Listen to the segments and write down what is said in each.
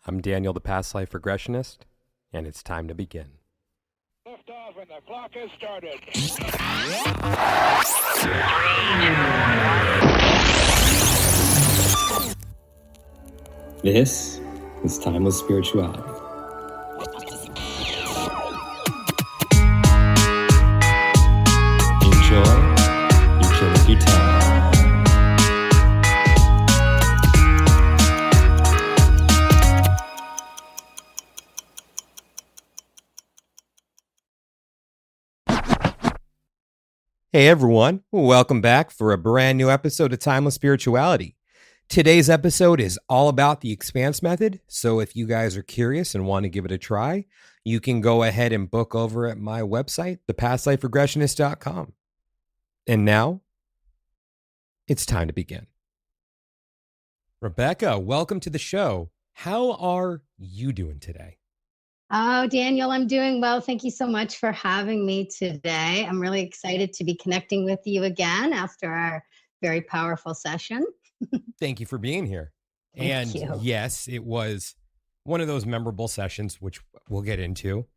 I'm Daniel, the past life regressionist, and it's time to begin. Lift off and the clock has started. This is Timeless Spirituality. Enjoy Eternity Time. Hey everyone, welcome back for a brand new episode of Timeless Spirituality. Today's episode is all about the Expanse method, so if you guys are curious and want to give it a try, you can go ahead and book over at my website, thepastliferegressionist.com. And now, it's time to begin. Rebecca, welcome to the show. How are you doing today? Oh, Daniel, I'm doing well. Thank you so much for having me today. I'm really excited to be connecting with you again after our very powerful session. Thank you for being here. Thank you. Yes, it was one of those memorable sessions, which we'll get into.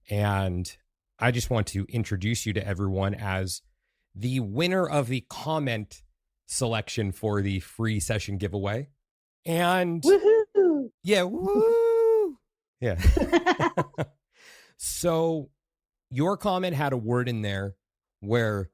And I just want to introduce you to everyone as the winner of the comment selection for the free session giveaway. And Woohoo! yeah, woo! Yeah. So your comment had a word in there where,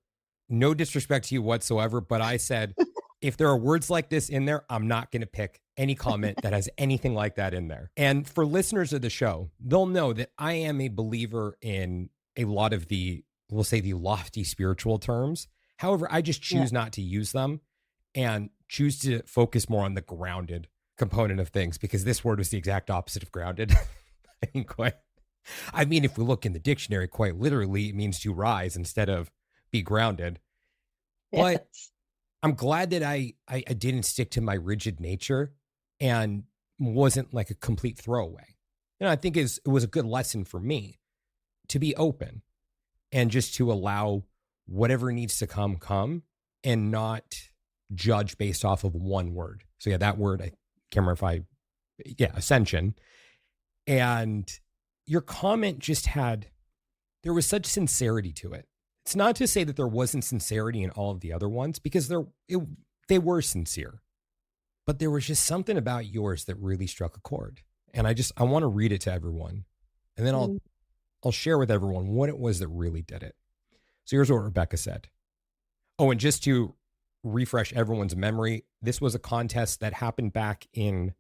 no disrespect to you whatsoever, but I said, if there are words like this in there, I'm not going to pick any comment that has anything like that in there. And for listeners of the show, they'll know that I am a believer in a lot of the, we'll say, the lofty spiritual terms. However, I just choose not to use them and choose to focus more on the grounded component of things, because this word was the exact opposite of grounded. I mean, if we look in the dictionary, quite literally, it means to rise instead of be grounded. But Yes. I'm glad that I didn't stick to my rigid nature and wasn't like a complete throwaway. And I think it was a good lesson for me to be open and just to allow whatever needs to come and not judge based off of one word. So yeah, that word, I can't remember ascension. And your comment just there was such sincerity to it. It's not to say that there wasn't sincerity in all of the other ones, because they were sincere, but there was just something about yours that really struck a chord. And I want to read it to everyone, and then I'll share with everyone what it was that really did it. So here's what Rebecca said. Oh, and just to refresh everyone's memory, this was a contest that happened back in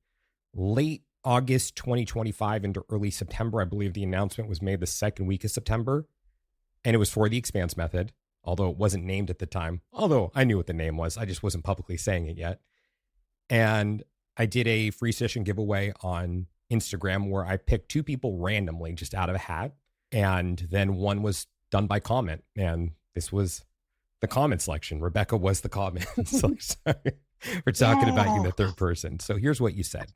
late August 2025 into early September. I believe the announcement was made the second week of September. And it was for the Expanse method, although it wasn't named at the time. Although I knew what the name was, I just wasn't publicly saying it yet. And I did a free session giveaway on Instagram where I picked two people randomly, just out of a hat. And then one was done by comment. And this was the comment selection. Rebecca was the comment selection. We're talking about you in the third person. So here's what you said.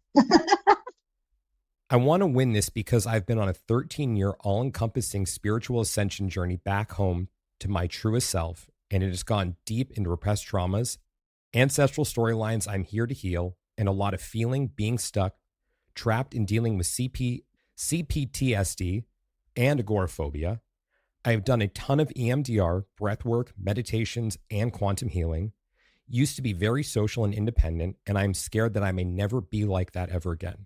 I want to win this because I've been on a 13-year all-encompassing spiritual ascension journey back home to my truest self, and it has gone deep into repressed traumas, ancestral storylines I'm here to heal, and a lot of feeling, being stuck, trapped in dealing with CPTSD and agoraphobia. I have done a ton of EMDR, breathwork, meditations, and quantum healing. Used to be very social and independent, and I'm scared that I may never be like that ever again.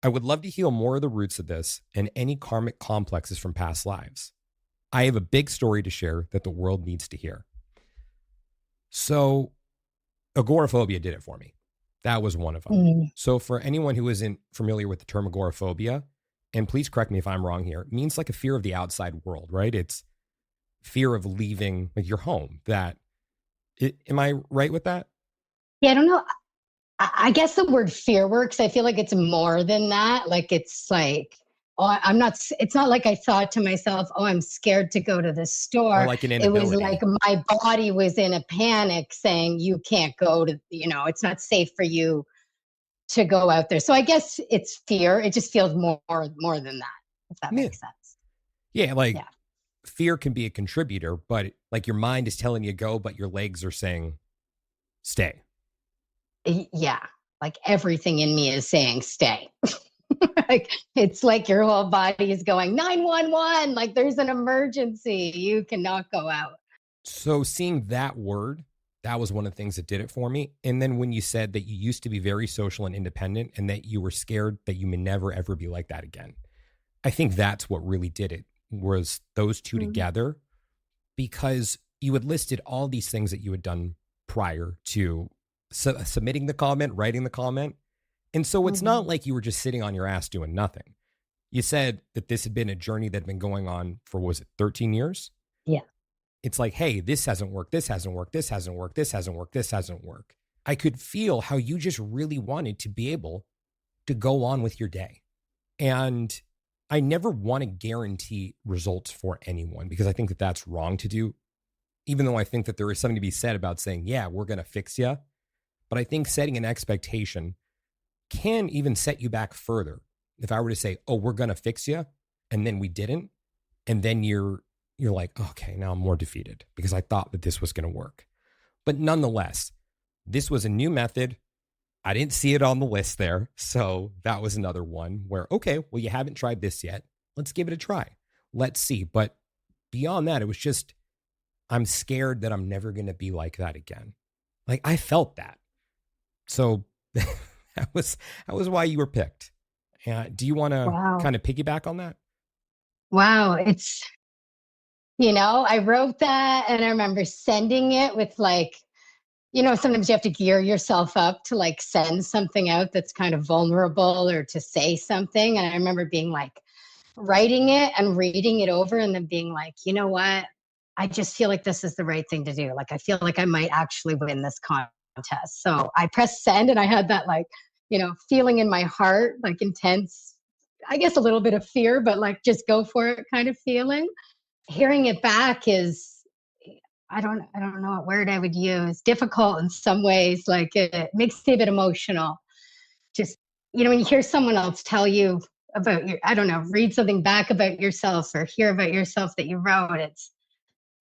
I would love to heal more of the roots of this and any karmic complexes from past lives. I have a big story to share that the world needs to hear. So agoraphobia did it for me. That was one of them. So for anyone who isn't familiar with the term agoraphobia, and please correct me if I'm wrong here, it means like a fear of the outside world, right? It's fear of leaving like your home. Am I right with that? Yeah, I don't know. I guess the word fear works. I feel like it's more than that. Like, it's like, it's not like I thought to myself, oh, I'm scared to go to the store. Or like an inability. It was like my body was in a panic saying, you can't go to, it's not safe for you to go out there. So I guess it's fear. It just feels more than that, if that makes sense. Yeah, fear can be a contributor, but like your mind is telling you go, but your legs are saying stay. Yeah. like everything in me is saying stay. Like it's like your whole body is going 911, like there's an emergency, you cannot go out. So seeing that word, that was one of the things that did it for me. And then when you said that you used to be very social and independent and that you were scared that you may never ever be like that again, I think that's what really did it, was those two together, because you had listed all these things that you had done prior to submitting the comment, writing the comment. And so it's not like you were just sitting on your ass doing nothing. You said that this had been a journey that had been going on for, was it 13 years? Yeah. It's like, hey, this hasn't worked. This hasn't worked. This hasn't worked. This hasn't worked. This hasn't worked. I could feel how you just really wanted to be able to go on with your day. And I never want to guarantee results for anyone, because I think that that's wrong to do, even though I think that there is something to be said about saying, yeah, we're going to fix you. But I think setting an expectation can even set you back further. If I were to say, oh, we're going to fix you, and then we didn't, and then you're like, okay, now I'm more defeated because I thought that this was going to work. But nonetheless, this was a new method. I didn't see it on the list there. So that was another one where, okay, well, you haven't tried this yet. Let's give it a try. Let's see. But beyond that, it was just, I'm scared that I'm never going to be like that again. Like I felt that. So that was why you were picked. Do you want to kind of piggyback on that? Wow. It's, I wrote that and I remember sending it with like, sometimes you have to gear yourself up to like send something out that's kind of vulnerable or to say something. And I remember being like writing it and reading it over and then being like, you know what? I just feel like this is the right thing to do. Like, I feel like I might actually win this contest. So I pressed send and I had that like, feeling in my heart, like intense, I guess a little bit of fear, but like just go for it kind of feeling. Hearing it back is, I don't know what word I would use. Difficult in some ways. Like it makes me a bit emotional. Just, when you hear someone else tell you about read something back about yourself or hear about yourself that you wrote, it's,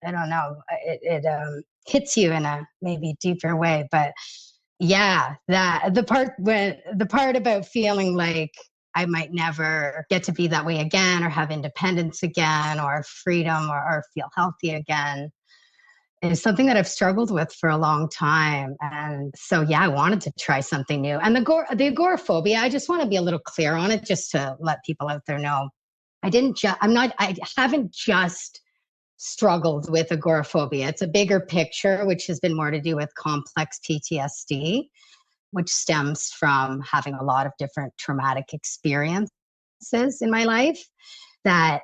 it hits you in a maybe deeper way. But yeah, the part about feeling like I might never get to be that way again or have independence again or freedom or feel healthy again is something that I've struggled with for a long time. And so, yeah, I wanted to try something new. And the agoraphobia, I just want to be a little clear on it just to let people out there know. I haven't just struggled with agoraphobia. It's a bigger picture, which has been more to do with complex PTSD, which stems from having a lot of different traumatic experiences in my life. That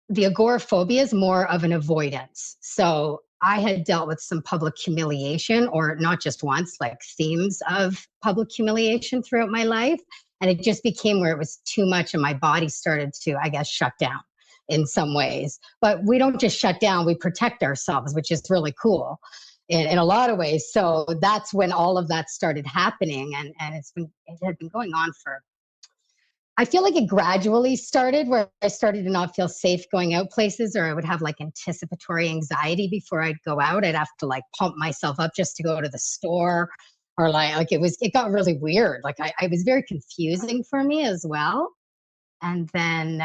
the agoraphobia is more of an avoidance. So I had dealt with some public humiliation, or not just once, like themes of public humiliation throughout my life. And it just became where it was too much and my body started to, I guess, shut down in some ways. But we don't just shut down, we protect ourselves, which is really cool in a lot of ways. So that's when all of that started happening. And it had been going on for, I feel like it gradually started where I started to not feel safe going out places, or I would have like anticipatory anxiety before I'd go out. I'd have to like pump myself up just to go to the store, or like it got really weird. Like I was very confusing for me as well. And then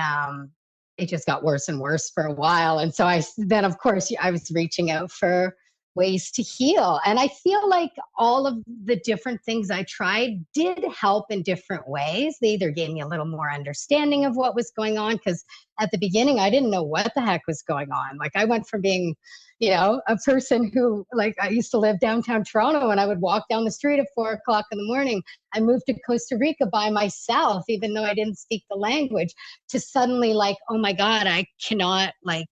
it just got worse and worse for a while. And so then of course I was reaching out for ways to heal. And I feel like all of the different things I tried did help in different ways. They either gave me a little more understanding of what was going on, because at the beginning, I didn't know what the heck was going on. Like I went from being, a person who, like, I used to live downtown Toronto and I would walk down the street at 4:00 in the morning. I moved to Costa Rica by myself, even though I didn't speak the language, to suddenly like, oh my God, I cannot like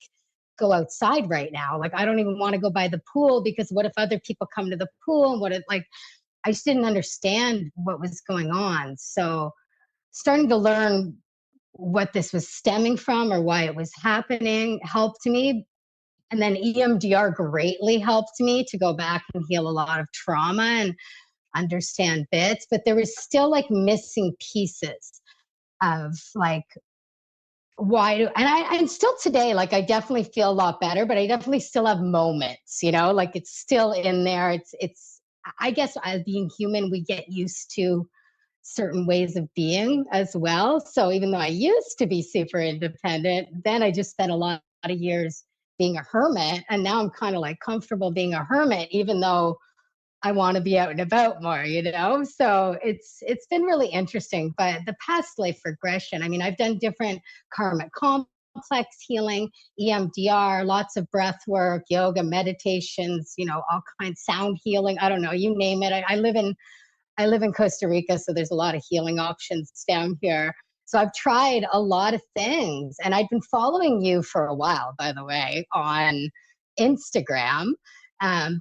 go outside right now. Like, I don't even want to go by the pool because what if other people come to the pool? And I just didn't understand what was going on. So starting to learn what this was stemming from or why it was happening helped me. And then EMDR greatly helped me to go back and heal a lot of trauma and understand bits, but there was still like missing pieces of like, and still today, like I definitely feel a lot better, but I definitely still have moments, like it's still in there. I guess as being human, we get used to certain ways of being as well. So even though I used to be super independent, then I just spent a lot of years being a hermit. And now I'm kind of like comfortable being a hermit, even though I want to be out and about more, you know? So it's been really interesting. But the past life regression, I mean, I've done different karmic complex healing, EMDR, lots of breath work, yoga, meditations, you know, all kinds, sound healing. I don't know, you name it. I live in Costa Rica, so there's a lot of healing options down here. So I've tried a lot of things, and I've been following you for a while, by the way, on Instagram,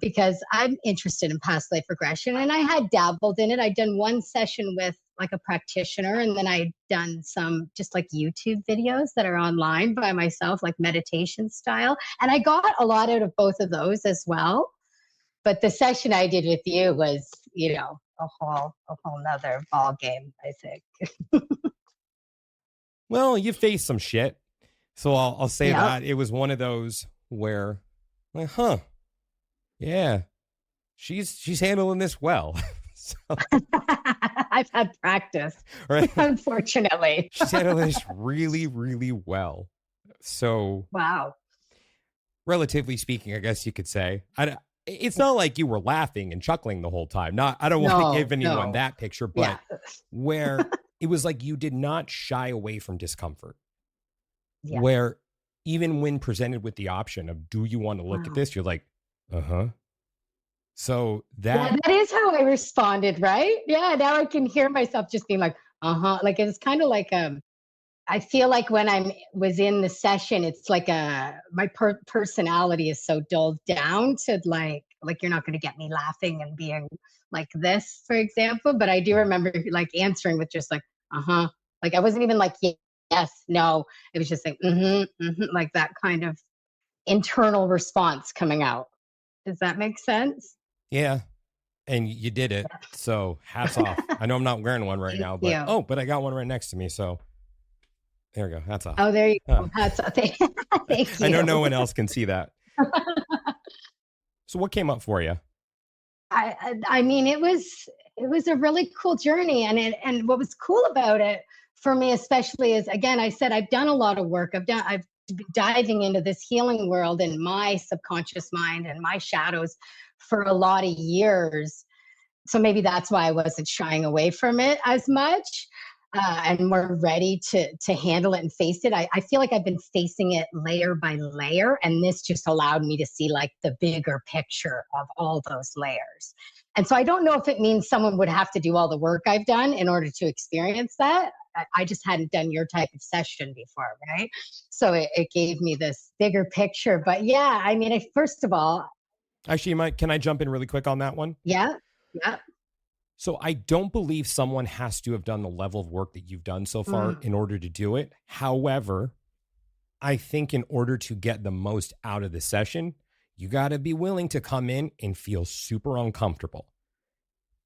because I'm interested in past life regression, and I had dabbled in it. I'd done one session with like a practitioner, and then I'd done some just like YouTube videos that are online by myself, like meditation style, and I got a lot out of both of those as well. But the session I did with you was, you know, a whole nother ball game, I think. Well, you faced some shit. So I'll say Yep. that it was one of those where, like, huh, yeah, she's handling this well. So, I've had practice, right? unfortunately. She's handling this really, really well. So, Wow. relatively speaking, I guess you could say, it's not like you were laughing and chuckling the whole time. I don't want to give anyone that picture, but where it was like you did not shy away from discomfort. Yeah. Where even when presented with the option of, do you want to look at this? You're like, uh-huh. So that is how I responded, right? Yeah, now I can hear myself just being like, uh-huh. Like it's kind of like I feel like when I was in the session, it's like my personality is so dulled down to like you're not going to get me laughing and being like this, for example. But I do remember like answering with just like, uh-huh. Like I wasn't even like, yes, no. It was just like, like that kind of internal response coming out. Does that make sense? Yeah. And you did it. So hats off. I know I'm not wearing one right now, but but I got one right next to me. So there we go. Hats off. Oh, there you go. Hats off. Thank you. I know no one else can see that. So what came up for you? I mean, it was a really cool journey, and what was cool about it for me, especially, is again, I said I've done a lot of work. I've been diving into this healing world and my subconscious mind and my shadows for a lot of years. So maybe that's why I wasn't shying away from it as much. And more ready to handle it and face it. I feel like I've been facing it layer by layer, and this just allowed me to see like the bigger picture of all those layers. And so I don't know if it means someone would have to do all the work I've done in order to experience that. I just hadn't done your type of session before, right? So it gave me this bigger picture. But yeah, I mean, first of all, actually, can I jump in really quick on that one? Yeah. So I don't believe someone has to have done the level of work that you've done so far in order to do it. However, I think in order to get the most out of the session, you got to be willing to come in and feel super uncomfortable.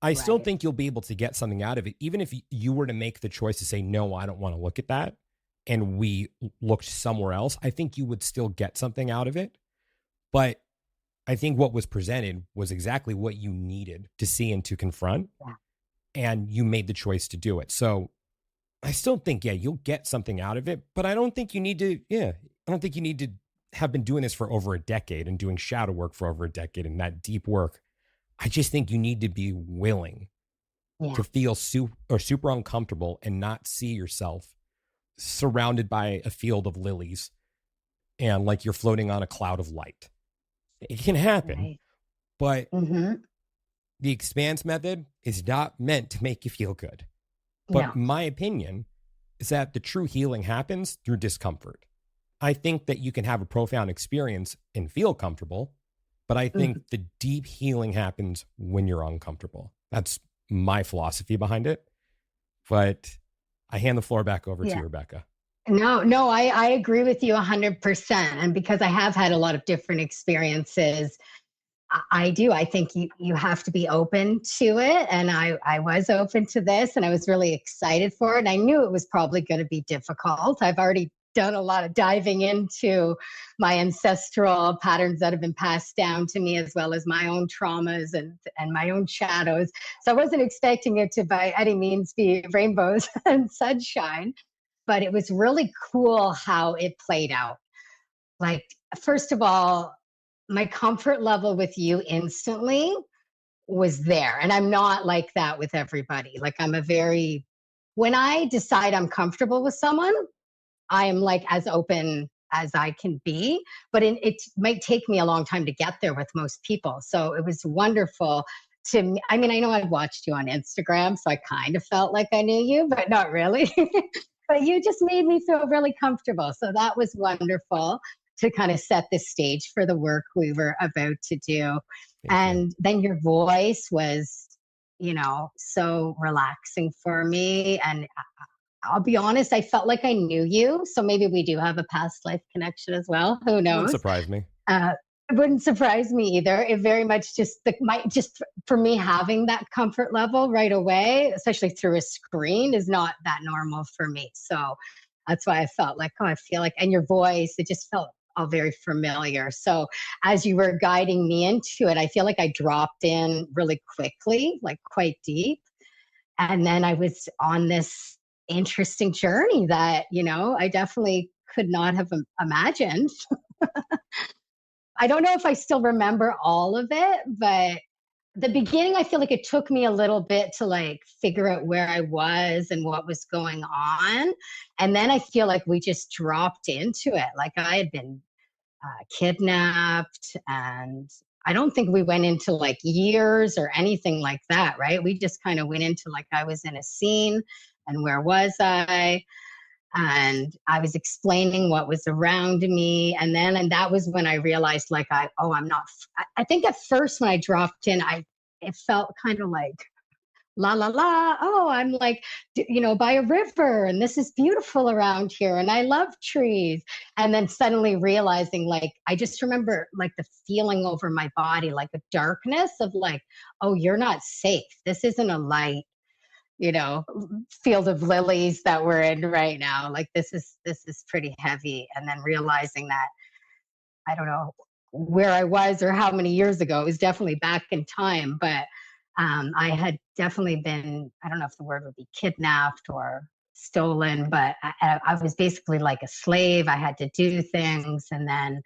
I still think you'll be able to get something out of it, even if you were to make the choice to say, no, I don't want to look at that, and we looked somewhere else. I think you would still get something out of it. But I think what was presented was exactly what you needed to see and to confront. Yeah. And you made the choice to do it. So I still think, you'll get something out of it, but I don't think you need to, I don't think you need to have been doing this for over a decade and doing shadow work for over a decade and that deep work. I just think you need to be willing to feel super uncomfortable and not see yourself surrounded by a field of lilies and like you're floating on a cloud of light. It can happen, but the Expanse method is not meant to make you feel good. But my opinion is that the true healing happens through discomfort. I think that you can have a profound experience and feel comfortable, but I think the deep healing happens when you're uncomfortable. That's my philosophy behind it. But I hand the floor back over to you, Rebecca. No, I agree with you 100%. And because I have had a lot of different experiences, I do. I think you have to be open to it. And I was open to this and I was really excited for it. And I knew it was probably going to be difficult. I've already done a lot of diving into my ancestral patterns that have been passed down to me, as well as my own traumas and my own shadows. So I wasn't expecting it to by any means be rainbows and sunshine, but it was really cool how it played out. Like, first of all, my comfort level with you instantly was there. And I'm not like that with everybody. Like, when I decide I'm comfortable with someone, I am like as open as I can be, but it might take me a long time to get there with most people. So it was wonderful to me. I mean, I know I've watched you on Instagram, so I kind of felt like I knew you, but not really. But you just made me feel really comfortable. So that was wonderful to kind of set the stage for the work we were about to do. And then your voice was, so relaxing for me. And I'll be honest, I felt like I knew you. So maybe we do have a past life connection as well. Who knows? Wouldn't surprise me. It wouldn't surprise me either. It very much just for me having that comfort level right away, especially through a screen, is not that normal for me. So that's why I felt like, I feel like, and your voice, it just felt all very familiar. So as you were guiding me into it, I feel like I dropped in really quickly, like quite deep. And then I was on this interesting journey that, I definitely could not have imagined. I don't know if I still remember all of it, but the beginning, I feel like it took me a little bit to like figure out where I was and what was going on. And then I feel like we just dropped into it. Like I had been kidnapped, and I don't think we went into like years or anything like that, right? We just kind of went into like I was in a scene and where was I? And I was explaining what was around me. And that was when I realized like, I'm not, I think at first when I dropped in, it felt kind of like, la, la, la. Oh, I'm like, by a river, and this is beautiful around here. And I love trees. And then suddenly realizing like, I just remember like the feeling over my body, like a darkness of like, oh, you're not safe. This isn't a light, field of lilies that we're in right now. Like this is pretty heavy. And then realizing that, I don't know where I was or how many years ago, it was definitely back in time, but I had definitely been, I don't know if the word would be kidnapped or stolen, but I was basically like a slave. I had to do things. And then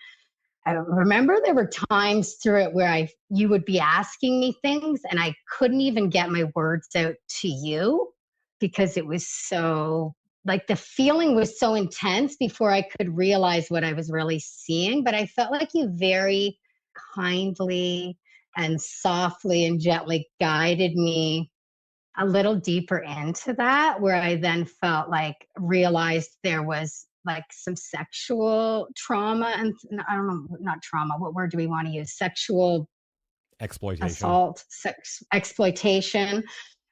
I remember there were times through it where you would be asking me things and I couldn't even get my words out to you because it was so, like the feeling was so intense before I could realize what I was really seeing. But I felt like you very kindly and softly and gently guided me a little deeper into that, where I then felt like realized there was like some sexual trauma, and I don't know, not trauma, what word do we want to use? Sexual Exploitation. Assault, exploitation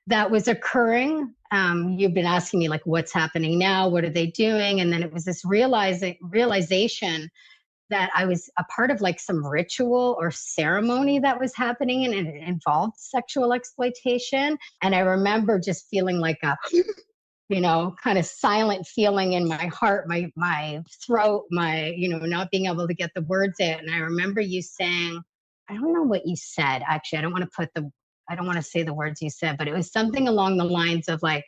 that was occurring. You've been asking me like, what's happening now? What are they doing? And then it was this realization that I was a part of like some ritual or ceremony that was happening, and it involved sexual exploitation. And I remember just feeling like a kind of silent feeling in my heart, my throat, not being able to get the words out. And I remember you saying, I don't know what you said, actually. I don't want to say the words you said, but it was something along the lines of like,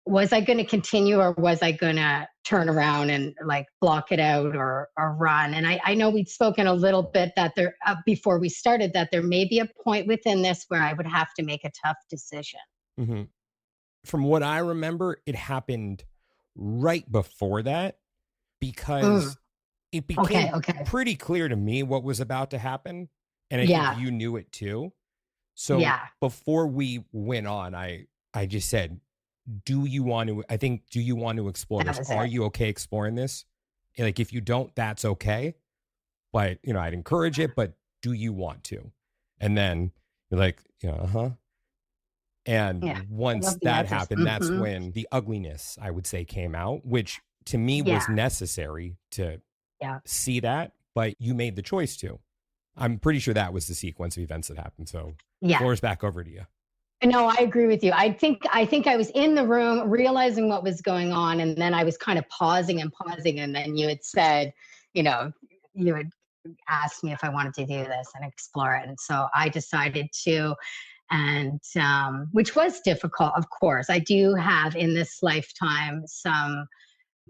was I going to continue or was I going to turn around and like block it out or run? And I know we'd spoken a little bit that there, before we started, that there may be a point within this where I would have to make a tough decision. Mm-hmm. From what I remember, it happened right before that because it became pretty clear to me what was about to happen. And I think you knew it too. So before we went on, I just said, do you want to explore this? Are you okay exploring this? And like, if you don't, that's okay. But, I'd encourage it, but do you want to? And then you're like, And once that happened, that's when the ugliness, I would say, came out, which to me was necessary to see that, but you made the choice to. I'm pretty sure that was the sequence of events that happened. So floor's back over to you. No, I agree with you. I think I was in the room realizing what was going on, and then I was kind of pausing and pausing, and then you had said, you know, you had asked me if I wanted to do this and explore it, and so I decided to, and which was difficult, of course. I do have in this lifetime some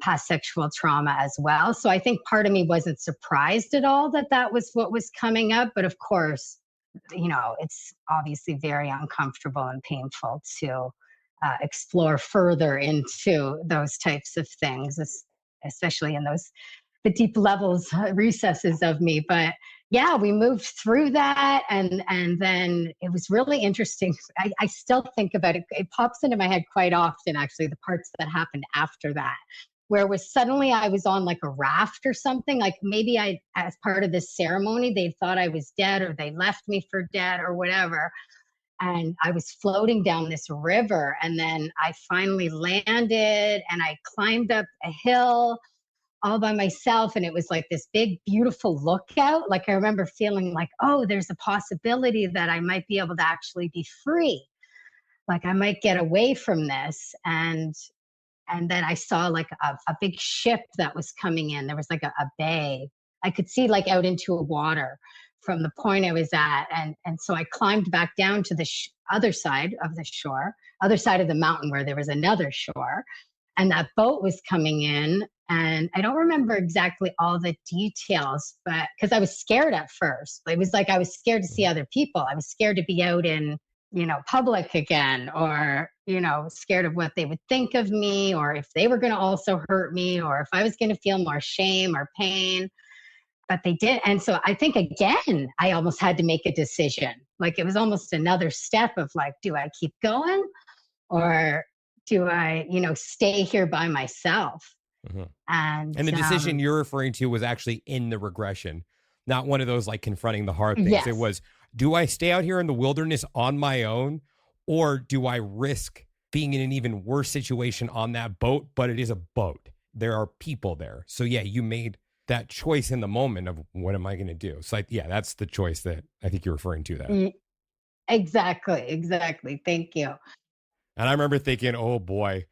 past sexual trauma as well, so I think part of me wasn't surprised at all that that was what was coming up, but of course, it's obviously very uncomfortable and painful to explore further into those types of things, especially in the deep levels, recesses of me. But yeah, we moved through that, and then it was really interesting. I still think about it. It pops into my head quite often, actually, the parts that happened after that, where was suddenly I was on like a raft or something. Like maybe as part of this ceremony, they thought I was dead, or they left me for dead or whatever. And I was floating down this river, and then I finally landed, and I climbed up a hill all by myself. And it was like this big, beautiful lookout. Like I remember feeling like, oh, there's a possibility that I might be able to actually be free. Like I might get away from this. And then I saw like a big ship that was coming in. There was like a bay. I could see like out into a water from the point I was at. And so I climbed back down to the other side of the shore, other side of the mountain where there was another shore. And that boat was coming in. And I don't remember exactly all the details, but because I was scared at first. It was like I was scared to see other people. I was scared to be out in public again, or, scared of what they would think of me, or if they were going to also hurt me, or if I was going to feel more shame or pain. But they did. And so I think, again, I almost had to make a decision. Like it was almost another step of like, do I keep going, or do I, stay here by myself? Mm-hmm. And the decision you're referring to was actually in the regression, not one of those like confronting the hard things. Yes. It was, do I stay out here in the wilderness on my own, or do I risk being in an even worse situation on that boat? But it is a boat. There are people there. So yeah, you made that choice in the moment of what am I going to do? So like, yeah, that's the choice that I think you're referring to there. Exactly. Thank you. And I remember thinking, oh boy,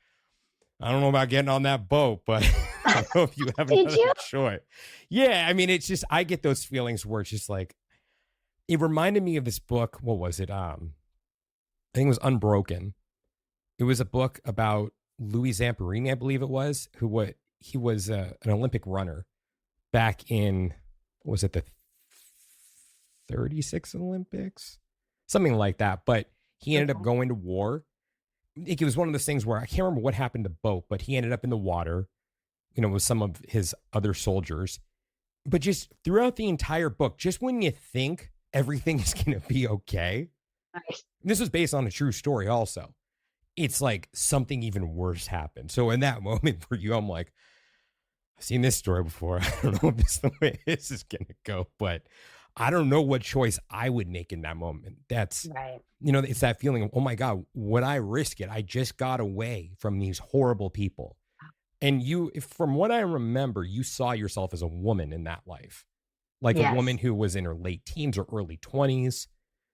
I don't know about getting on that boat, but I don't know if you have another choice. Yeah, I mean, it's just, I get those feelings where it's just like, it reminded me of this book. What was it? I think it was Unbroken. It was a book about Louis Zamperini, I believe it was, he was an Olympic runner back in, was it the 36 Olympics? Something like that. But he ended up going to war. It was one of those things where I can't remember what happened to the boat, but he ended up in the water, with some of his other soldiers. But just throughout the entire book, just when you think everything is going to be okay, this was based on a true story also, it's like something even worse happened. So in that moment for you, I'm like, I've seen this story before. I don't know if this is the way this is going to go, but I don't know what choice I would make in that moment. That's right. It's that feeling of, oh my God, would I risk it? I just got away from these horrible people. And from what I remember, you saw yourself as a woman in that life, like a woman who was in her late teens or early 20s.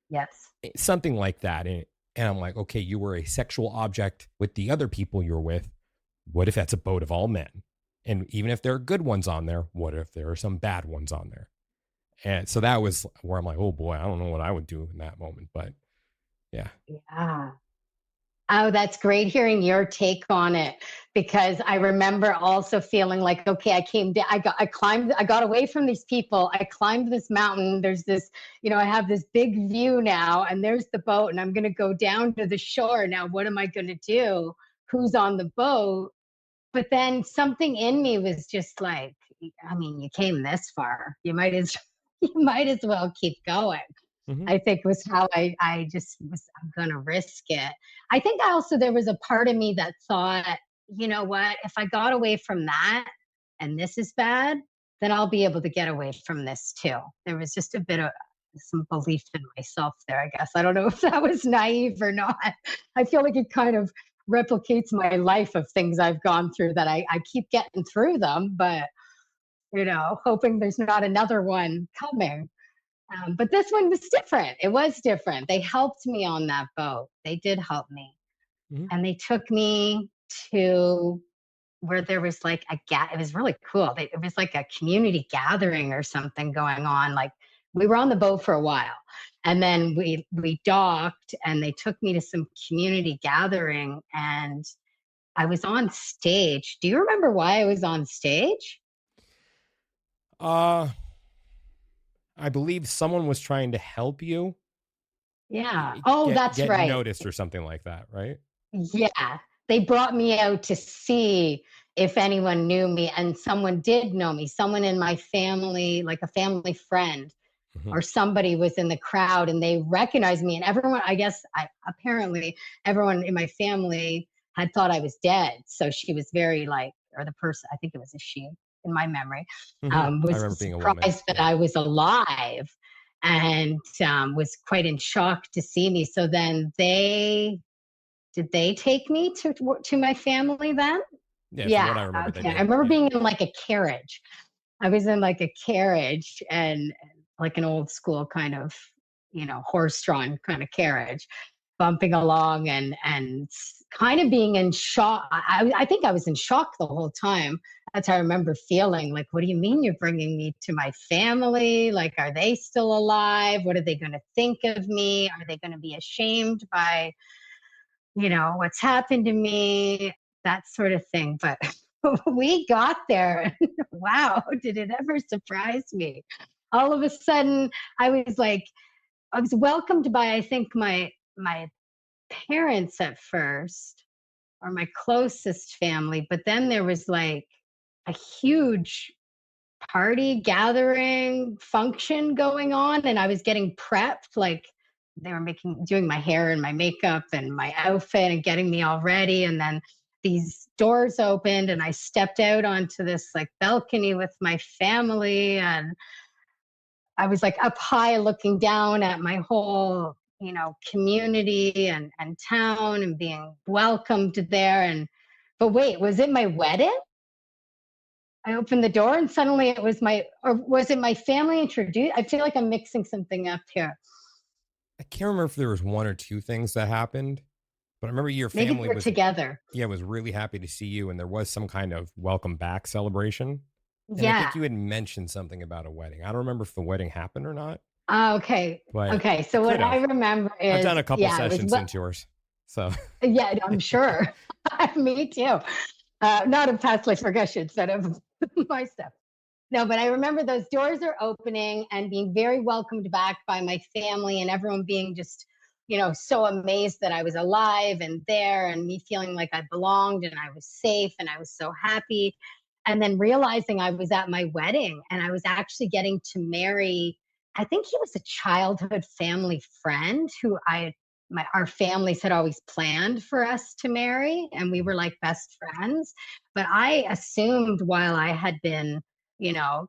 Yes. Something like that. And I'm like, okay, you were a sexual object with the other people you're with. What if that's a boat of all men? And even if there are good ones on there, what if there are some bad ones on there? And so that was where I'm like, oh boy, I don't know what I would do in that moment, but yeah. Yeah. Oh, that's great hearing your take on it, because I remember also feeling like, okay, I came down, I got away from these people. I climbed this mountain. There's this, I have this big view now, and there's the boat, and I'm going to go down to the shore. Now, what am I going to do? Who's on the boat? But then something in me was just like, I mean, you came this far. You might as well keep going. Mm-hmm. I think was how I just was, I'm going to risk it. I think there was a part of me that thought, you know what, if I got away from that and this is bad, then I'll be able to get away from this too. There was just a bit of some belief in myself there, I guess. I don't know if that was naive or not. I feel like it kind of replicates my life of things I've gone through, that I keep getting through them, but hoping there's not another one coming. But this one was different. It was different. They helped me on that boat. They did help me. Mhm. And they took me to where there was like it was really cool. It was like a community gathering or something going on. Like we were on the boat for a while and then we docked and they took me to some community gathering and I was on stage. Do you remember why I was on stage? I believe someone was trying to help you Yeah. Oh, that's get right. noticed or something like that, right? Yeah. They brought me out to see if anyone knew me, and someone did know me. Someone in my family, like a family friend Mhm. or somebody was in the crowd and they recognized me. And everyone, apparently, everyone in my family had thought I was dead. So she was very like, or the person, I think it was a she in my memory, Mhm. I was remember being a woman. surprised that Yeah. I was alive and was quite in shock to see me. So then did they take me to my family then? Yeah, from what I Yeah, remember, they okay. I did. remember Yeah. being in like a carriage. I was in like a carriage and like an old school kind of, horse-drawn kind of carriage, bumping along and kind of being in shock. I think I was in shock the whole time. That's how I remember feeling like, what do you mean you're bringing me to my family? Like, are they still alive? What are they going to think of me? Are they going to be ashamed by what's happened to me, that sort of thing. But we got there. Wow, did it ever surprise me? All of a sudden, I was welcomed by, I think, my parents at first, or my closest family. But then there was like a huge party gathering function going on and I was getting prepped like they were doing my hair and my makeup and my outfit and getting me all ready and then these doors opened and I stepped out onto this like balcony with my family and I was like up high looking down at my whole community and town and being welcomed there and but wait, was it my wedding? I opened the door and suddenly it was or was it my family introduced? I feel like I'm mixing something up here. I can't remember if there was one or two things that happened, but I remember your Maybe they family were was, together. yeah, was really happy to see you, and there was some kind of welcome back celebration. And I Yeah. think you had mentioned something about a wedding. I don't remember if the wedding happened or not, Okay. but Okay. it So what could I have. remember I've done is, a couple yeah, it was, sessions since yours, so yeah, I'm sure. Me too. Not of past life regressions, but of my stuff. No, but I remember those doors are opening and being very welcomed back by my family and everyone being just, so amazed that I was alive and there and me feeling like I belonged and I was safe and I was so happy. And then realizing I was at my wedding and I was actually getting to marry, I think he was a childhood family friend who our families had always planned for us to marry and we were like best friends. But I assumed while I had been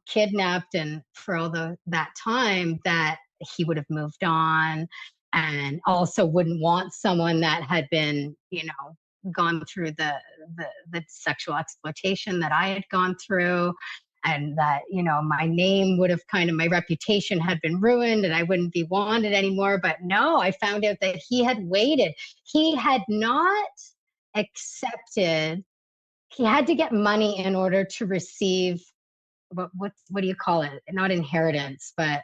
kidnapped and for that time that he would have moved on and also wouldn't want someone that had been, gone through the sexual exploitation that I had gone through and that, my name would have my reputation had been ruined and I wouldn't be wanted anymore. But no, I found out that he had waited. He had not accepted, he had to get money in order to receive what do you call it? Not inheritance, but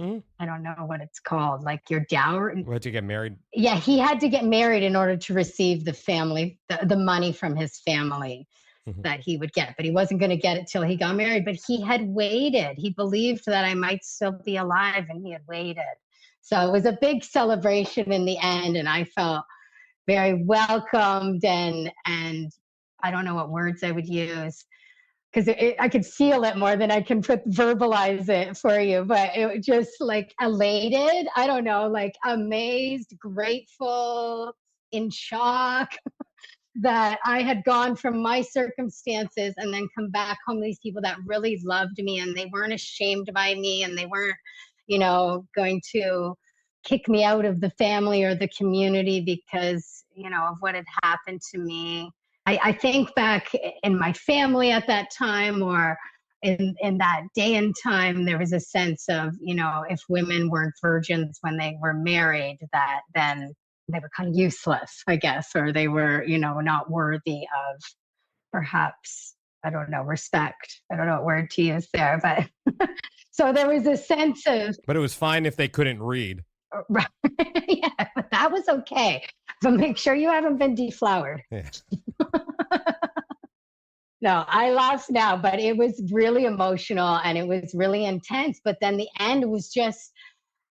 Mhm. I don't know what it's called. Like your dowry. We had to get married. Yeah, he had to get married in order to receive the money from his family Mhm. that he would get. But he wasn't going to get it till he got married. But he had waited. He believed that I might still be alive, and he had waited. So it was a big celebration in the end, and I felt very welcomed and I don't know what words I would use because I could feel it more than I can verbalize it for you. But it was just like elated. I don't know, like amazed, grateful, in shock that I had gone from my circumstances and then come back home to these people that really loved me and they weren't ashamed by me and they weren't, going to kick me out of the family or the community because, of what had happened to me. I think back in my family at that time or in that day and time, there was a sense of, if women weren't virgins when they were married, that then they were kind of useless, I guess, or they were, not worthy of perhaps, I don't know, respect. I don't know what word to use there, but so there was a sense of. But it was fine if they couldn't read. Right. Yeah, but that was okay. But make sure you haven't been deflowered. Yeah. No, I laugh now, but it was really emotional and it was really intense. But then the end was just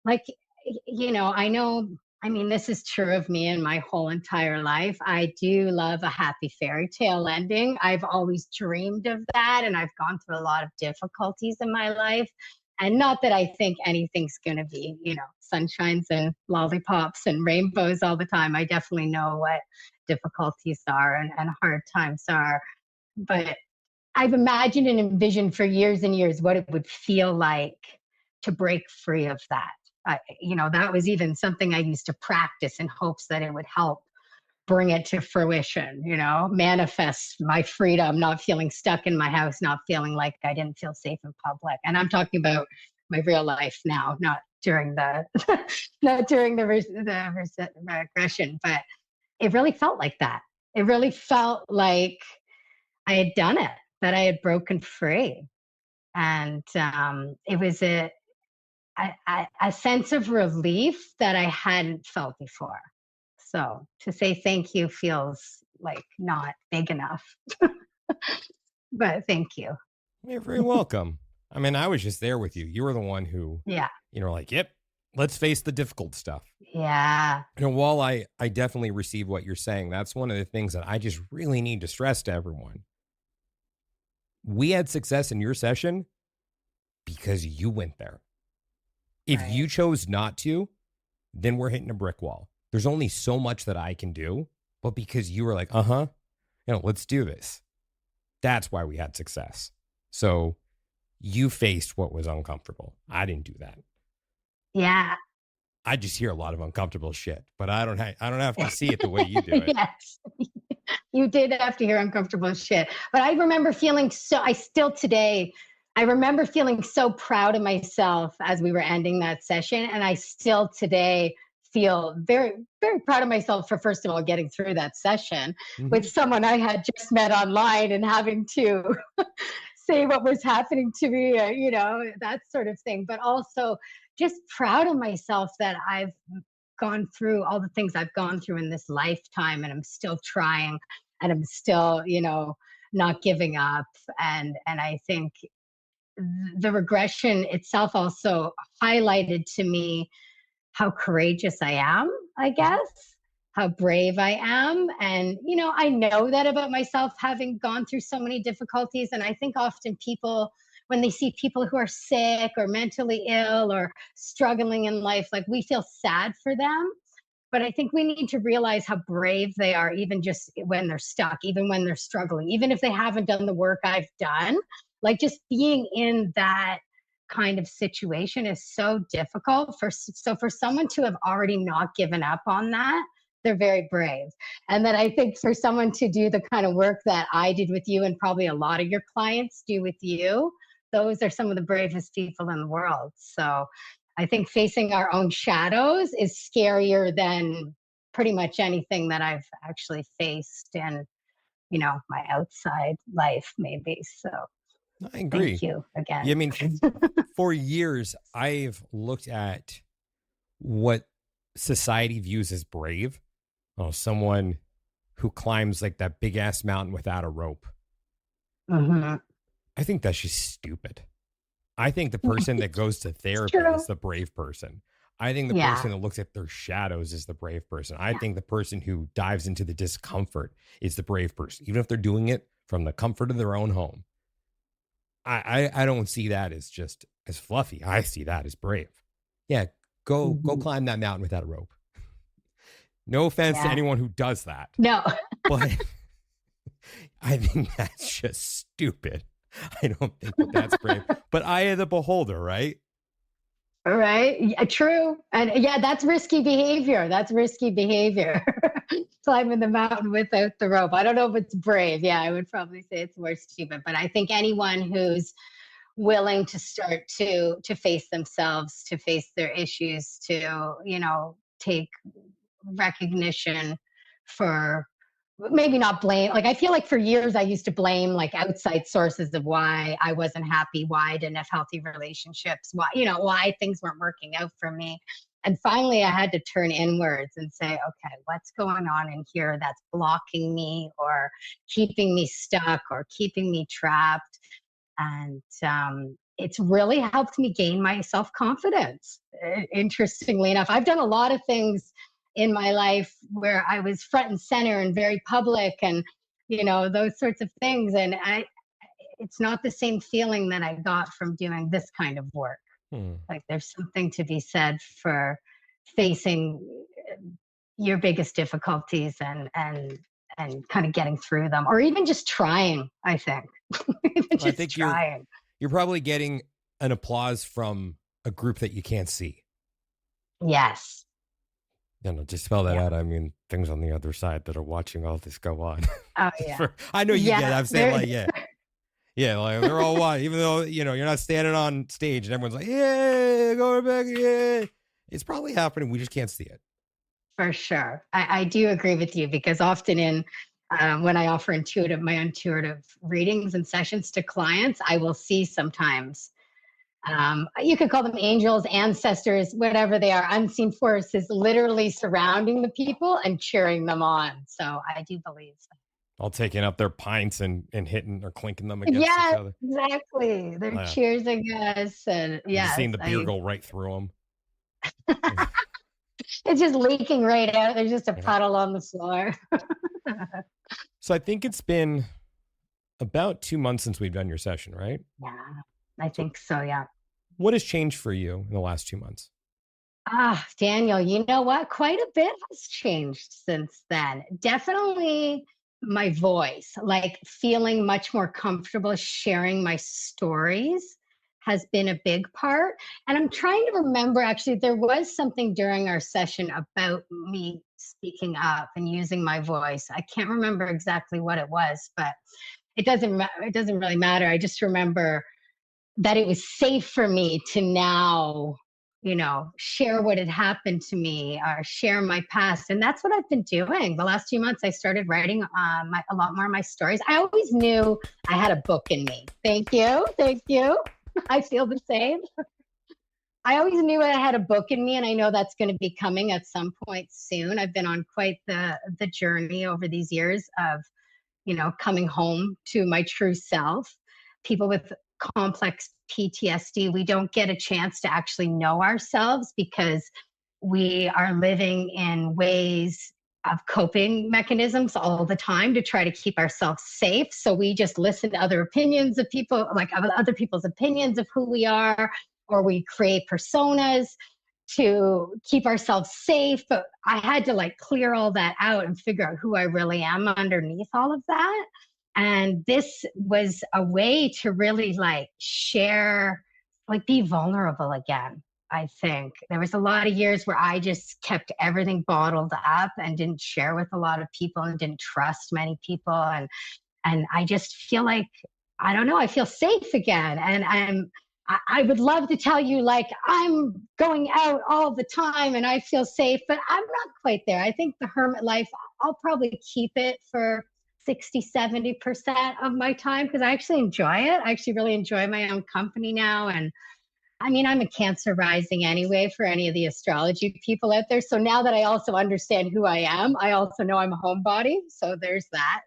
like, I mean, this is true of me in my whole entire life. I do love a happy fairy tale ending. I've always dreamed of that, and I've gone through a lot of difficulties in my life. And not that I think anything's going to be, sunshines and lollipops and rainbows all the time. I definitely know what difficulties are and hard times are. But I've imagined and envisioned for years and years what it would feel like to break free of that. That was even something I used to practice in hopes that it would help bring it to fruition, manifest my freedom, not feeling stuck in my house, not feeling like I didn't feel safe in public. And I'm talking about my real life now, not during the regression, but it really felt like that. It really felt like I had done it, that I had broken free. And it was a sense of relief that I hadn't felt before. So to say thank you feels like not big enough, but thank you. You're very welcome. I mean, I was just there with you. You were the one who, like, yep, let's face the difficult stuff. Yeah. While I definitely receive what you're saying, that's one of the things that I just really need to stress to everyone. We had success in your session because you went there. If you chose not to, then we're hitting a brick wall. There's only so much that I can do, but because you were like, let's do this. That's why we had success. So you faced what was uncomfortable. I didn't do that. Yeah. I just hear a lot of uncomfortable shit, but I don't have to see it the way you do it. Yes. You did have to hear uncomfortable shit. But I remember feeling I remember feeling so proud of myself as we were ending that session. And I still today feel very, very proud of myself for, first of all, getting through that session with someone I had just met online and having to say what was happening to me, that sort of thing. But also just proud of myself that I've gone through all the things I've gone through in this lifetime, and I'm still trying, and I'm still, not giving up. And I think the regression itself also highlighted to me how courageous I am, I guess, how brave I am. And, I know that about myself, having gone through so many difficulties. And I think often people, when they see people who are sick or mentally ill or struggling in life, like, we feel sad for them. But I think we need to realize how brave they are, even just when they're stuck, even when they're struggling, even if they haven't done the work I've done. Like, just being in that kind of situation is so difficult. So for someone to have already not given up on that, they're very brave. And then I think for someone to do the kind of work that I did with you, and probably a lot of your clients do with you, those are some of the bravest people in the world. So I think facing our own shadows is scarier than pretty much anything that I've actually faced in, my outside life, maybe. So I agree. Thank you again. Yeah, I mean, for years, I've looked at what society views as brave. Someone who climbs like that big ass mountain without a rope. Mm-hmm. I think that's just stupid. I think the person that goes to therapy is the brave person. I think the person that looks at their shadows is the brave person. I think the person who dives into the discomfort is the brave person, even if they're doing it from the comfort of their own home. I don't see that as just as fluffy. I see that as brave. Yeah, go climb that mountain without a rope. No offense to anyone who does that. No. But I think that's just stupid. I don't think that's brave. But eye of the beholder, right? All right. Yeah, true. And yeah, that's risky behavior. That's risky behavior. Climbing the mountain without the rope. I don't know if it's brave. Yeah, I would probably say it's more stupid. But I think anyone who's willing to start to face themselves, to face their issues, to, take recognition for maybe not blame. Like, I feel like for years I used to blame like outside sources of why I wasn't happy, why I didn't have healthy relationships, why things weren't working out for me. And finally I had to turn inwards and say, okay, what's going on in here that's blocking me or keeping me stuck or keeping me trapped? And it's really helped me gain my self-confidence. Interestingly enough, I've done a lot of things in my life where I was front and center and very public and, those sorts of things. And it's not the same feeling that I got from doing this kind of work. Like, there's something to be said for facing your biggest difficulties and kind of getting through them, or even just trying, I think. I think you're probably getting an applause from a group that you can't see. Yes. No, just spell that out. I mean, things on the other side that are watching all this go on. Oh, yeah. I know you get it. I'm saying like, yeah. Yeah, like they're all watching, even though, you're not standing on stage and everyone's like, yeah, go Rebecca, yeah. It's probably happening. We just can't see it. For sure. I do agree with you, because often when I offer my intuitive readings and sessions to clients, I will see sometimes, you could call them angels, ancestors, whatever they are, unseen forces literally surrounding the people and cheering them on. So I do believe so. All taking up their pints and hitting or clinking them against each other. Exactly. They're cheersing us. And yeah, seeing the beer go right through them. It's just leaking right out. There's just a puddle on the floor. So I think it's been about 2 months since we've done your session, right? Yeah, I think so, yeah. What has changed for you in the last 2 months? Daniel, you know what? Quite a bit has changed since then. Definitely my voice, like feeling much more comfortable sharing my stories has been a big part. And I'm trying to remember, actually, there was something during our session about me speaking up and using my voice. I can't remember exactly what it was, but it doesn't really matter. I just remember that it was safe for me to now, share what had happened to me or share my past. And that's what I've been doing. The last few months, I started writing a lot more of my stories. I always knew I had a book in me. Thank you. I feel the same. I always knew I had a book in me, and I know that's going to be coming at some point soon. I've been on quite the journey over these years of, coming home to my true self. People with complex PTSD, we don't get a chance to actually know ourselves because we are living in ways of coping mechanisms all the time to try to keep ourselves safe. So we just listen to other opinions of people, like other people's opinions of who we are, or we create personas to keep ourselves safe. But I had to clear all that out and figure out who I really am underneath all of that. And this was a way to really share, be vulnerable again. I think there was a lot of years where I just kept everything bottled up and didn't share with a lot of people and didn't trust many people. And I just feel like, I don't know, I feel safe again. And I would love to tell you I'm going out all the time and I feel safe, but I'm not quite there. I think the hermit life, I'll probably keep it for 60-70% of my time because I actually enjoy it. I actually really enjoy my own company now. And I mean, I'm a Cancer rising anyway for any of the astrology people out there. So now that I also understand who I am, I also know I'm a homebody. So there's that.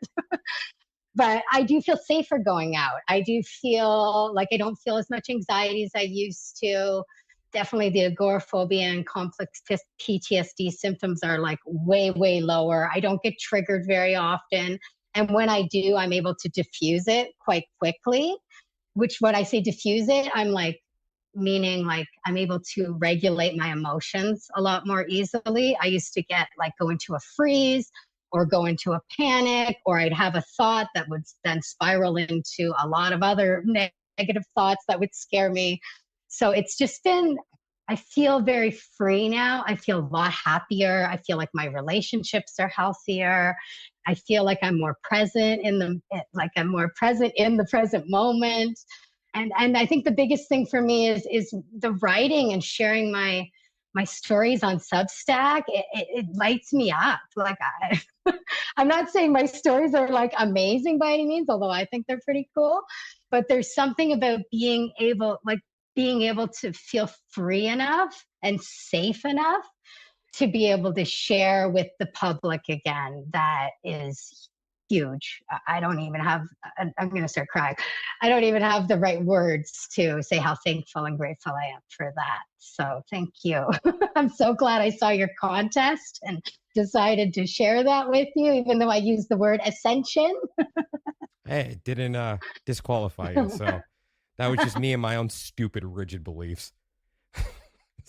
But I do feel safer going out. I do feel like I don't feel as much anxiety as I used to. Definitely the agoraphobia and complex PTSD symptoms are way, way lower. I don't get triggered very often. And when I do, I'm able to diffuse it quite quickly, which when I say diffuse it, I'm meaning I'm able to regulate my emotions a lot more easily. I used to get go into a freeze or go into a panic, or I'd have a thought that would then spiral into a lot of other negative thoughts that would scare me. So it's just been I feel very free now. I feel a lot happier. I feel like my relationships are healthier. I feel like I'm more present I'm more present in the present moment. And I think the biggest thing for me is the writing and sharing my stories on Substack. It lights me up. Like I'm not saying my stories are like amazing by any means, although I think they're pretty cool. But there's something about being able to feel free enough and safe enough to be able to share with the public again. That is huge. I don't even have, I'm going to start crying. I don't even have the right words to say how thankful and grateful I am for that. So thank you. I'm so glad I saw your contest and decided to share that with you, even though I used the word ascension. Hey, it didn't disqualify you. So that was just me and my own stupid, rigid beliefs.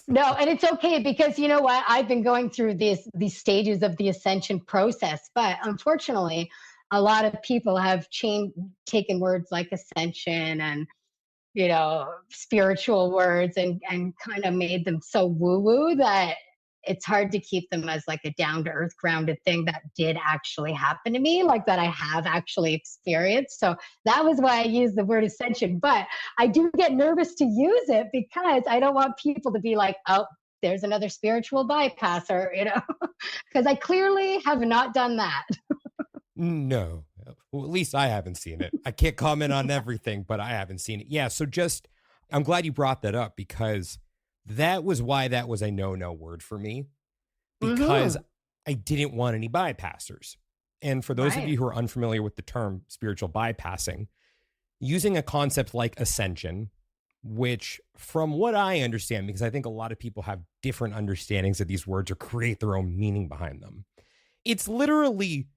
No, and it's okay, because you know what? I've been going through these stages of the ascension process, but unfortunately, a lot of people have taken words like ascension and, you know, spiritual words and kind of made them so woo-woo that it's hard to keep them as like a down-to-earth grounded thing that did actually happen to me, like that I have actually experienced. So that was why I used the word ascension. But I do get nervous to use it because I don't want people to be like, oh, there's another spiritual bypasser, you know, because I clearly have not done that. No, well, at least I haven't seen it. I can't comment on everything, but I haven't seen it. Yeah. So I'm glad you brought that up, because that was why that was a no word for me, because I didn't want any bypassers. And for those of you who are unfamiliar with the term spiritual bypassing, using a concept like ascension, which from what I understand, because I think a lot of people have different understandings of these words or create their own meaning behind them, it's literally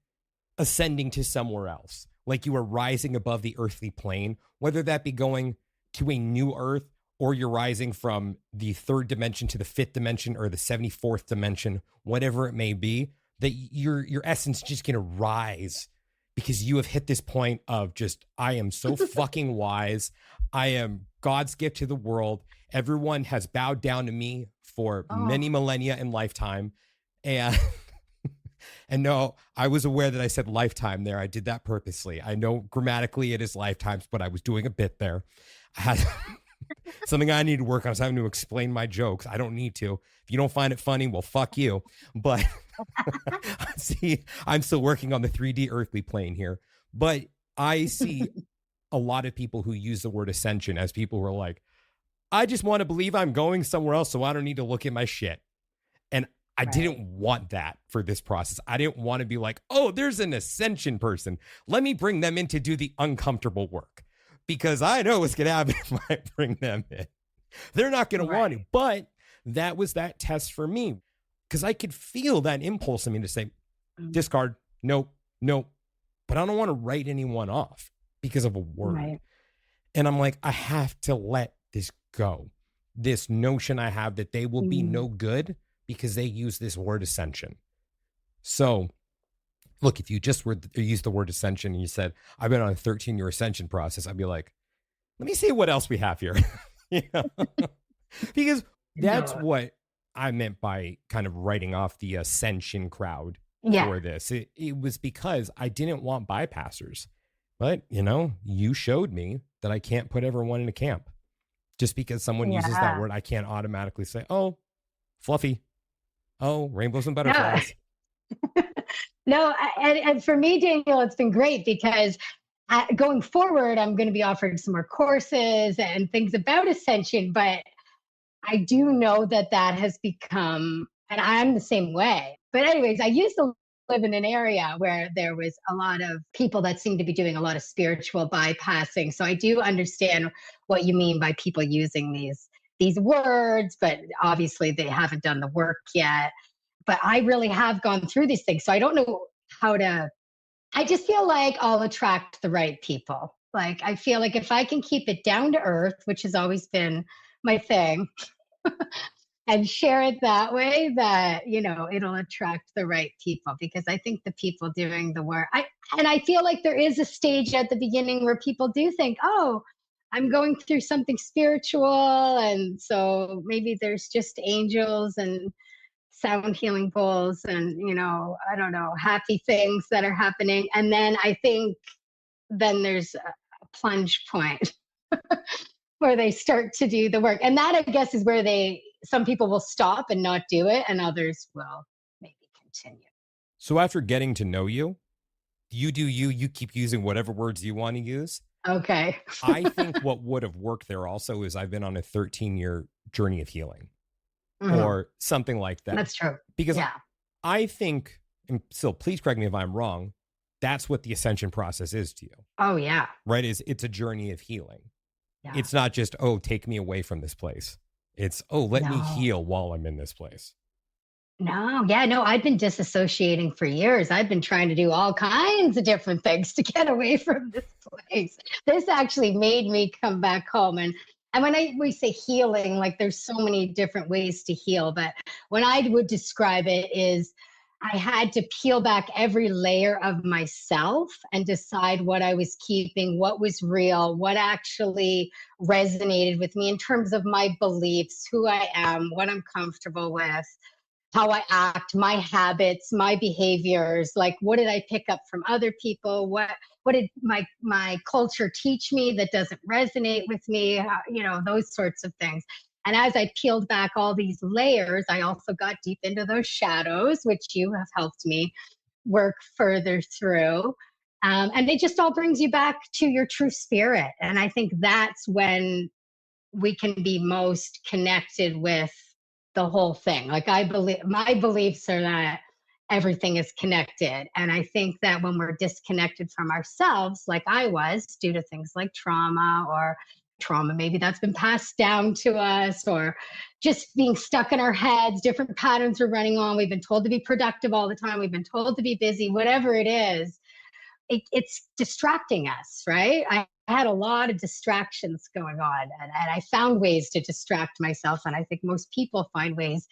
ascending to somewhere else. Like you are rising above the earthly plane, whether that be going to a new earth, or you're rising from the third dimension to the fifth dimension or the 74th dimension, whatever it may be, that your essence is just going to rise because you have hit this point of just, I am so fucking wise. I am God's gift to the world. Everyone has bowed down to me for many millennia and lifetime. And and no, I was aware that I said lifetime there. I did that purposely. I know grammatically it is lifetimes, but I was doing a bit there. I had something I need to work on is having to explain my jokes. I don't need to. If you don't find it funny, well, fuck you. But see, I'm still working on the 3D earthly plane here. But I see a lot of people who use the word ascension as people who are like, I just want to believe I'm going somewhere else, so I don't need to look at my shit. And I didn't want that for this process. I didn't want to be like, oh, there's an ascension person. Let me bring them in to do the uncomfortable work, because I know what's going to happen if I bring them in. They're not going to want it. But that was that test for me, because I could feel that impulse in me to say, discard, nope. But I don't want to write anyone off because of a word. Right. And I'm like, I have to let this go. This notion I have that they will be no good because they use this word ascension. So look, if you just use the word ascension and you said, I've been on a 13-year ascension process, I'd be like, let me see what else we have here. You know? Because that's what I meant by kind of writing off the ascension crowd for this. It was because I didn't want bypassers. But, you know, you showed me that I can't put everyone in a camp. Just because someone uses that word, I can't automatically say, oh, fluffy. Oh, rainbows and butterflies. No, and for me, Daniel, it's been great because going forward, I'm going to be offering some more courses and things about ascension. But I do know that has become, and I'm the same way. But anyways, I used to live in an area where there was a lot of people that seemed to be doing a lot of spiritual bypassing. So I do understand what you mean by people using these words, but obviously they haven't done the work yet. But I really have gone through these things. So I don't know I just feel like I'll attract the right people. Like, I feel like if I can keep it down to earth, which has always been my thing, and share it that way, that, you know, it'll attract the right people, because I think the people doing the work, I feel like there is a stage at the beginning where people do think, oh, I'm going through something spiritual. And so maybe there's just angels and sound healing bowls and, I don't know, happy things that are happening. And then I think then there's a plunge point where they start to do the work. And that, I guess, is where some people will stop and not do it, and others will maybe continue. So after getting to know you, you do you keep using whatever words you want to use. Okay. I think what would have worked there also is I've been on a 13-year journey of healing or something like that. That's true. Because yeah. I think, and still, please correct me if I'm wrong, that's what the ascension process is to you. Oh, yeah. Right? It's a journey of healing. Yeah. It's not just, oh, take me away from this place. It's, oh, let me heal while I'm in this place. No, I've been disassociating for years. I've been trying to do all kinds of different things to get away from this place. This actually made me come back home. And when we say healing, like there's so many different ways to heal, but when I would describe it is I had to peel back every layer of myself and decide what I was keeping, what was real, what actually resonated with me in terms of my beliefs, who I am, what I'm comfortable with, how I act, my habits, my behaviors, like what did I pick up from other people? What did my culture teach me that doesn't resonate with me? Those sorts of things. And as I peeled back all these layers, I also got deep into those shadows, which you have helped me work further through. And it just all brings you back to your true spirit. And I think that's when we can be most connected with the whole thing. Like I believe, my beliefs are that everything is connected. And I think that when we're disconnected from ourselves, like I was due to things like trauma maybe that's been passed down to us, or just being stuck in our heads, different patterns we're running on. We've been told to be productive all the time. We've been told to be busy, whatever it is. It's distracting us, right? I had a lot of distractions going on, and I found ways to distract myself. And I think most people find ways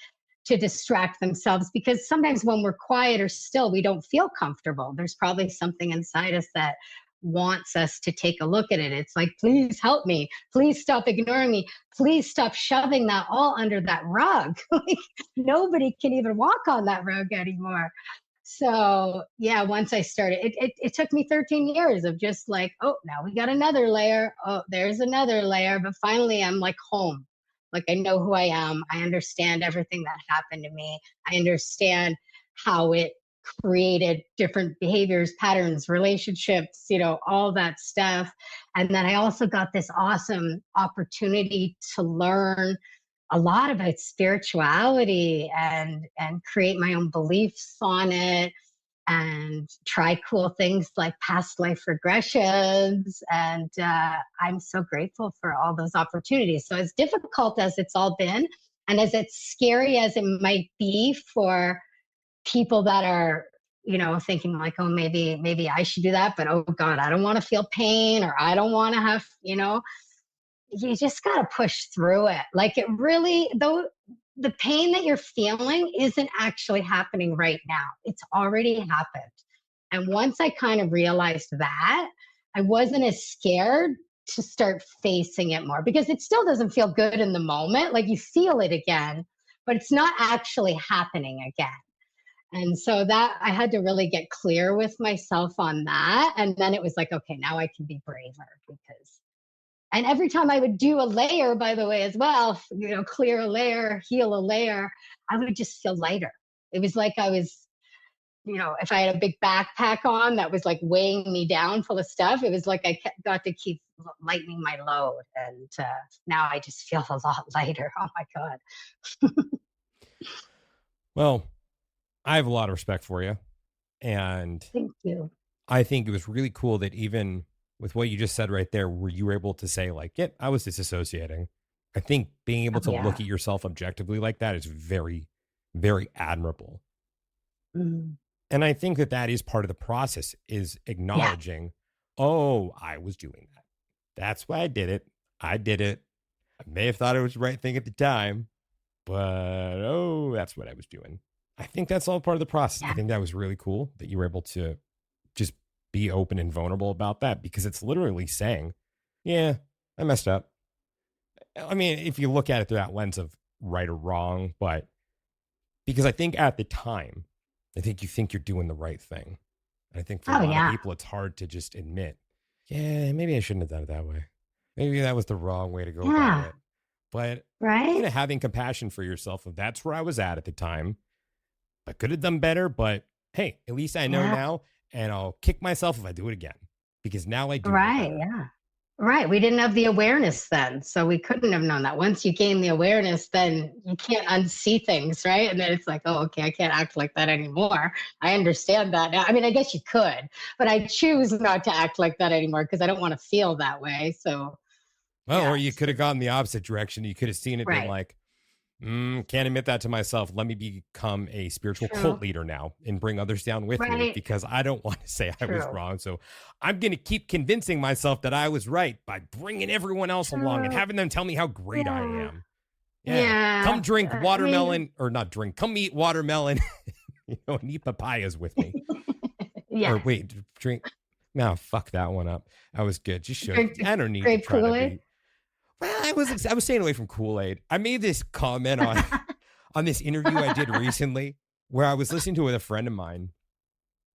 to distract themselves because sometimes when we're quiet or still, we don't feel comfortable. There's probably something inside us that wants us to take a look at it. It's like, please help me. Please stop ignoring me. Please stop shoving that all under that rug. Like, nobody can even walk on that rug anymore. So yeah, once I started, it took me 13 years of just like, oh, now we got another layer. Oh, there's another layer. But finally, I'm like home. Like I know who I am. I understand everything that happened to me. I understand how it created different behaviors, patterns, relationships, all that stuff. And then I also got this awesome opportunity to learn a lot about spirituality and create my own beliefs on it and try cool things like past life regressions. And I'm so grateful for all those opportunities. So as difficult as it's all been, and as it's scary as it might be for people that are, thinking like, oh, maybe I should do that, but oh God, I don't want to feel pain, or I don't want to have, you just got to push through it. Like it really, though, the pain that you're feeling isn't actually happening right now. It's already happened. And once I kind of realized that, I wasn't as scared to start facing it more, because it still doesn't feel good in the moment. Like you feel it again, but it's not actually happening again. And so that I had to really get clear with myself on that. And then it was like, okay, now I can be braver and every time I would do a layer, by the way, as well, clear a layer, heal a layer, I would just feel lighter. It was like I was, if I had a big backpack on that was like weighing me down full of stuff, it was like I got to keep lightening my load. And now I just feel a lot lighter. Oh my God. Well, I have a lot of respect for you. And thank you. I think it was really cool that even with what you just said right there, where you were able to say like, yep, I was disassociating. I think being able to look at yourself objectively like that is very, very admirable. Mm. And I think that is part of the process, is acknowledging, oh, I was doing that. That's why I did it. I did it. I may have thought it was the right thing at the time, but oh, that's what I was doing. I think that's all part of the process. Yeah. I think that was really cool that you were able to just be open and vulnerable about that, because it's literally saying, yeah, I messed up. I mean, if you look at it through that lens of right or wrong, but because I think at the time, I think you think you're doing the right thing. And I think for a Oh lot of yeah. people, it's hard to just admit, yeah, maybe I shouldn't have done it that way. Maybe that was the wrong way to go about Yeah. it. But, Right. having compassion for yourself, that's where I was at the time. I could have done better, but hey, at least I know Yeah. now, and I'll kick myself if I do it again, because now I do know Right. better. Yeah. Right. We didn't have the awareness then. So we couldn't have known that. Once you gain the awareness, then you can't unsee things, right? And then it's like, oh, okay, I can't act like that anymore. I understand that now. I mean, I guess you could, but I choose not to act like that anymore because I don't want to feel that way. So, Well, yeah. or you could have gone the opposite direction. You could have seen it, been Right. like, can't admit that to myself. Let me become a spiritual True. cult leader now and bring others down with me, Right. because I don't want to say I was True. wrong. So I'm going to keep convincing myself that I was right by bringing everyone else along and True. having them tell me how great I Yeah. am. Yeah. Come drink I mean, watermelon, or not drink, come eat watermelon, and eat papayas with me. yeah. Or wait, drink. No, fuck that one up. I was good. Just show. Drink I don't need to grape try to Kool-Aid? be. Well, I was staying away from Kool-Aid. I made this comment on this interview I did recently where I was listening to it with a friend of mine,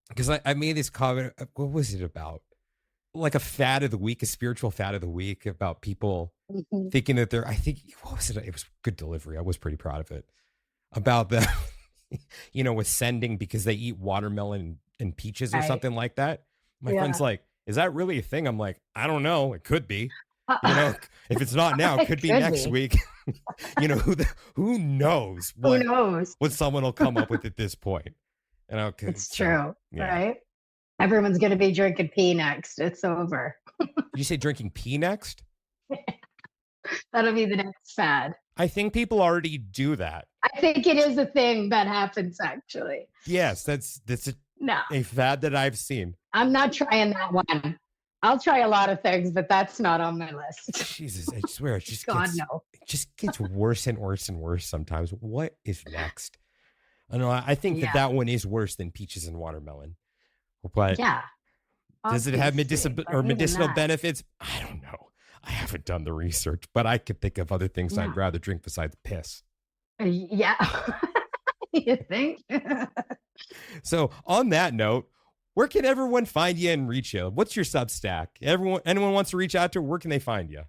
because I made this comment. What was it about? Like a fad of the week, a spiritual fad of the week, about people Mhm. thinking that they're, I think, what was it? It was good delivery. I was pretty proud of it. About the, ascending because they eat watermelon and peaches or Right. something like that. My Yeah. friend's like, is that really a thing? I'm like, I don't know. It could be. Uh, If it's not now, it It could be could next be. week. Who knows Who what knows? someone will come up with at this point. It's true, yeah. right? Everyone's going to be drinking pee next. It's over. Did you say drinking pee next? That'll be the next fad. I think people already do that. I think it is a thing that happens, actually. Yes, that's No, a fad that I've seen. I'm not trying that one. I'll try a lot of things, but that's not on my list. Jesus, I swear, it just God, gets, no. it just gets worse and worse and worse sometimes. What is next? I know. I think Yeah. that one is worse than peaches and watermelon. But Yeah. does it have obviously, but even medicinal that- benefits? I don't know. I haven't done the research, but I could think of other things Yeah. I'd rather drink besides piss. Yeah. You think? So on that note, where can everyone find you and reach you? What's your Substack? Anyone wants to reach out to, where can they find you?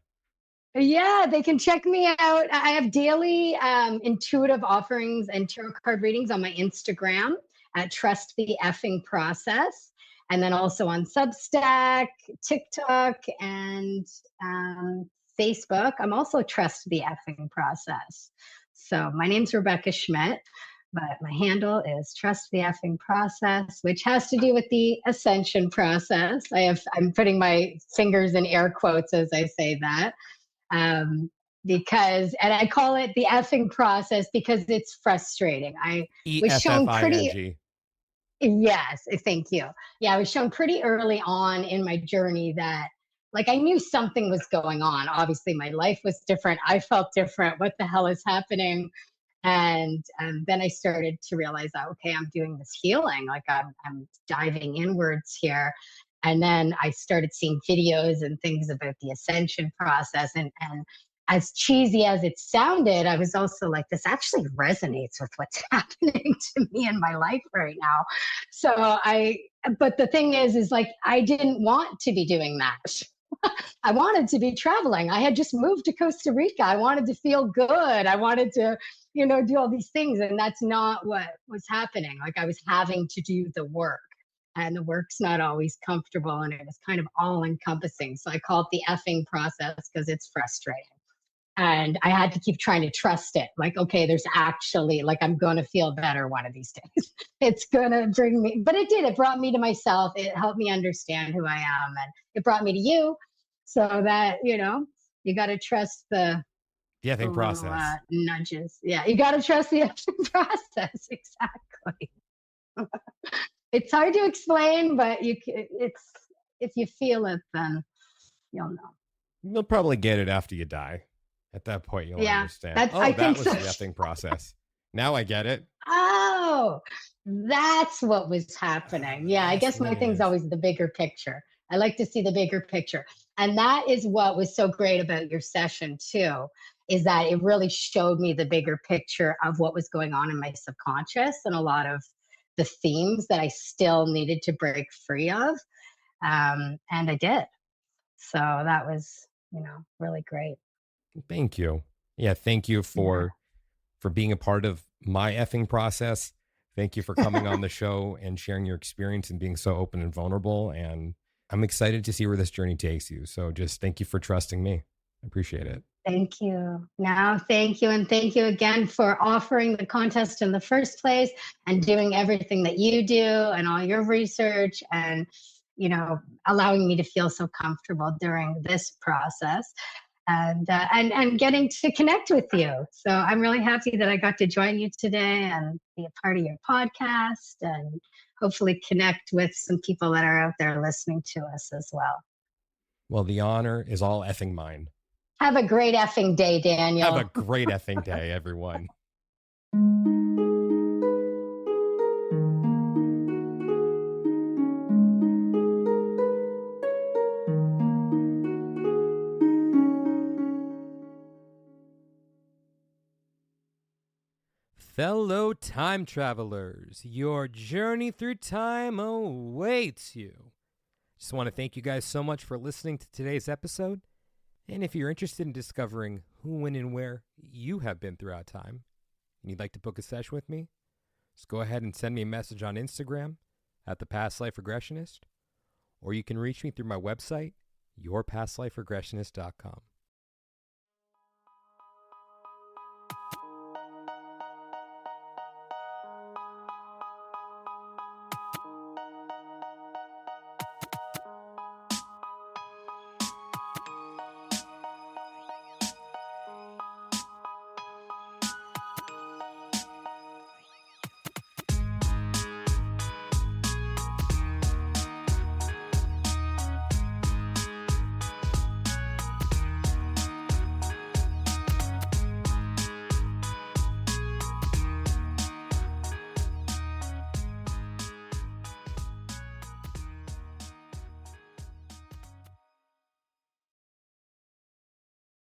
Yeah, they can check me out. I have daily intuitive offerings and tarot card readings on my Instagram at Trust The Effing Process. And then also on Substack, TikTok, and Facebook. I'm also Trust The Effing Process. So my name's Rebecca Schmidt, but my handle is Trust The Effing Process, which has to do with the ascension process. I'm putting my fingers in air quotes as I say that. Because, and I call it the effing process because it's frustrating. I was shown pretty, yes, thank you. Yeah, I was shown pretty early on in my journey that, like, I knew something was going on. Obviously, my life was different. I felt different. What the hell is happening? And then I started to realize that, okay, I'm doing this healing. Like I'm diving inwards here. And then I started seeing videos and things about the ascension process. And as cheesy as it sounded, I was also like, this actually resonates with what's happening to me in my life right now. But the thing is like, I didn't want to be doing that. I wanted to be traveling. I had just moved to Costa Rica. I wanted to feel good. I wanted to, do all these things. And that's not what was happening. Like I was having to do the work. And the work's not always comfortable, and it was kind of all encompassing. So I call it the effing process because it's frustrating. And I had to keep trying to trust it. Like, okay, there's actually, like, I'm going to feel better one of these days. It's going to bring me, but it did. It brought me to myself. It helped me understand who I am. And it brought me to you. So that, you got to trust the effing process. Nudges. Yeah, you got to trust the effing process. Exactly. It's hard to explain, but it's if you feel it, then you'll know. You'll probably get it after you die. At that point, you'll understand. I that think was so. the effing process. Now I get it. Oh, that's what was happening. Yeah, I guess my thing's always the bigger picture. I like to see the bigger picture. And that is what was so great about your session too, is that it really showed me the bigger picture of what was going on in my subconscious and a lot of the themes that I still needed to break free of. And I did. So that was, really great. Thank you. Yeah, thank you Yeah. for being a part of my effing process. Thank you for coming on the show and sharing your experience and being so open and vulnerable. And I'm excited to see where this journey takes you. So just thank you for trusting me. I appreciate it. Thank you. Now, thank you. And thank you again for offering the contest in the first place and doing everything that you do and all your research and, allowing me to feel so comfortable during this process and getting to connect with you. So I'm really happy that I got to join you today and be a part of your podcast and hopefully connect with some people that are out there listening to us as well. Well, the honor is all effing mine. Have a great effing day, Daniel. Have a great effing day, everyone. Fellow time travelers, your journey through time awaits you. Just want to thank you guys so much for listening to today's episode. And if you're interested in discovering who, when, and where you have been throughout time, and you'd like to book a session with me, just go ahead and send me a message on Instagram at The Past Life Regressionist, or you can reach me through my website, yourpastliferegressionist.com.